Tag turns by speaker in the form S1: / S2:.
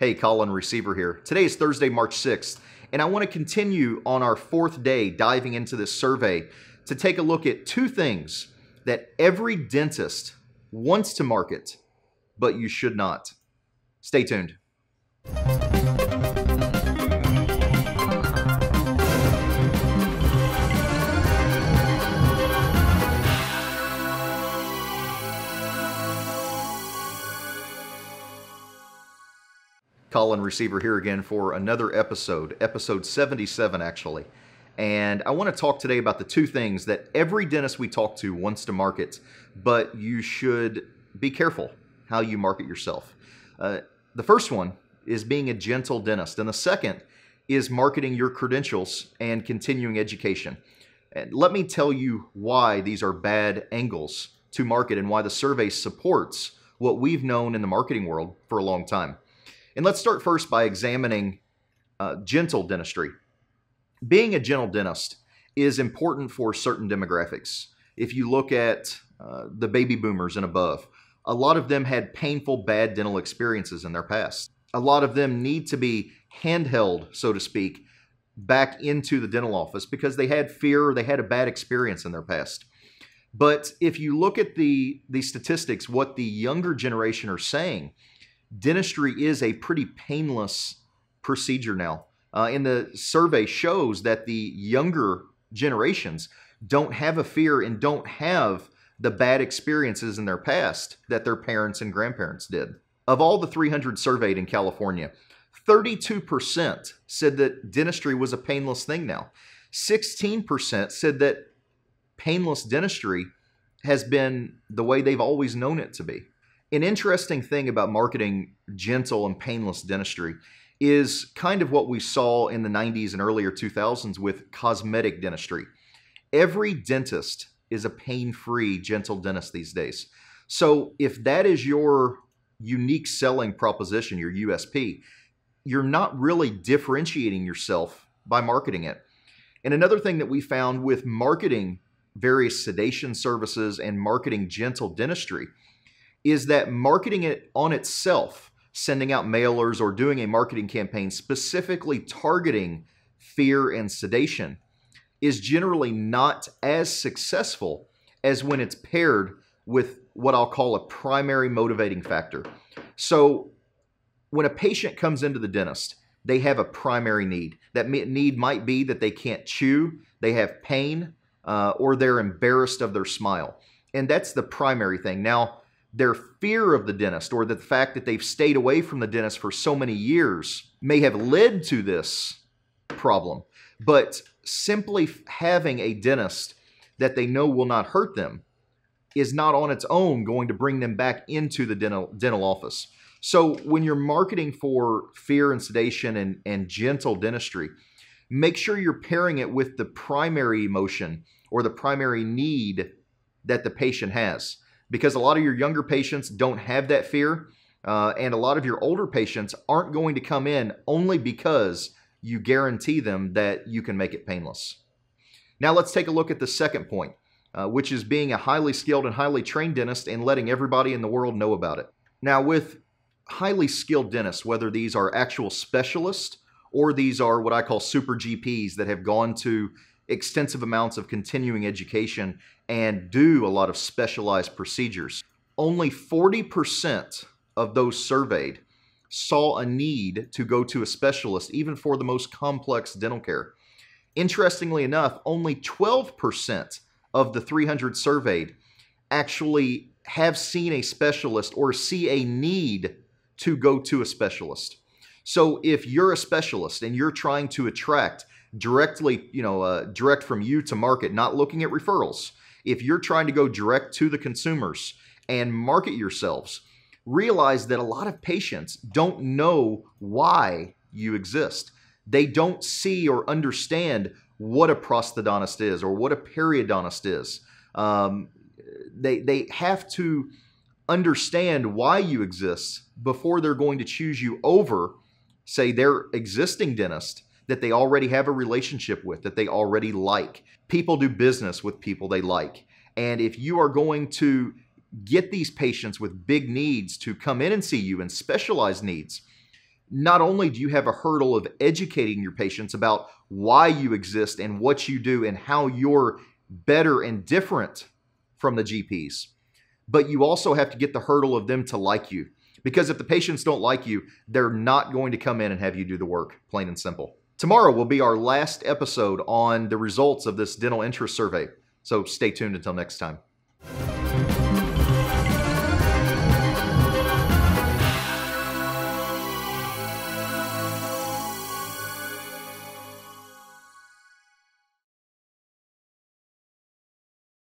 S1: Hey, Colin, receiver here. Today is Thursday, March 6th, and I want to continue on our fourth day diving into this survey to take a look at two things that every dentist wants to market, but you should not. Stay tuned. Colin, receiver here again for another episode 77 actually. And I want to talk today about the two things that every dentist we talk to wants to market, but you should be careful how you market yourself. The first one is being a gentle dentist, and the second is marketing your credentials and continuing education. And let me tell you why these are bad angles to market and why the survey supports what we've known in the marketing world for a long time. And let's start first by examining gentle dentistry. Being a gentle dentist is important for certain demographics. If you look at the baby boomers and above, a lot of them had painful, bad dental experiences in their past. A lot of them need to be handheld, so to speak, back into the dental office because they had fear or they had a bad experience in their past. But if you look at the statistics, what the younger generation are saying, dentistry is a pretty painless procedure now. And the survey shows that the younger generations don't have a fear and don't have the bad experiences in their past that their parents and grandparents did. Of all the 300 surveyed in California, 32% said that dentistry was a painless thing now. 16% said that painless dentistry has been the way they've always known it to be. An interesting thing about marketing gentle and painless dentistry is kind of what we saw in the 90s and earlier 2000s with cosmetic dentistry. Every dentist is a pain-free, gentle dentist these days. So if that is your unique selling proposition, your USP, you're not really differentiating yourself by marketing it. And another thing that we found with marketing various sedation services and marketing gentle dentistry is that marketing it on itself, sending out mailers or doing a marketing campaign specifically targeting fear and sedation, is generally not as successful as when it's paired with what I'll call a primary motivating factor. So when a patient comes into the dentist, they have a primary need. That need might be that they can't chew, they have pain, or they're embarrassed of their smile. And that's the primary thing. Now, their fear of the dentist or the fact that they've stayed away from the dentist for so many years may have led to this problem. But simply having a dentist that they know will not hurt them is not on its own going to bring them back into the dental office. So when you're marketing for fear and sedation and gentle dentistry, make sure you're pairing it with the primary emotion or the primary need that the patient has. Because a lot of your younger patients don't have that fear, and a lot of your older patients aren't going to come in only because you guarantee them that you can make it painless. Now let's take a look at the second point, which is being a highly skilled and highly trained dentist and letting everybody in the world know about it. Now with highly skilled dentists, whether these are actual specialists or these are what I call super GPs that have gone to extensive amounts of continuing education and do a lot of specialized procedures, only 40% of those surveyed saw a need to go to a specialist, even for the most complex dental care. Interestingly enough, only 12% of the 300 surveyed actually have seen a specialist or see a need to go to a specialist. So if you're a specialist and you're trying to attract directly, direct from you to market, not looking at referrals, if you're trying to go direct to the consumers and market yourselves, realize that a lot of patients don't know why you exist. They don't see or understand what a prosthodontist is or what a periodontist is. They have to understand why you exist before they're going to choose you over, say, their existing dentist that they already have a relationship with, that they already like. People do business with people they like. And if you are going to get these patients with big needs to come in and see you and specialized needs, not only do you have a hurdle of educating your patients about why you exist and what you do and how you're better and different from the GPs, but you also have to get the hurdle of them to like you. Because if the patients don't like you, they're not going to come in and have you do the work, plain and simple. Tomorrow will be our last episode on the results of this dental interest survey. So stay tuned until next time.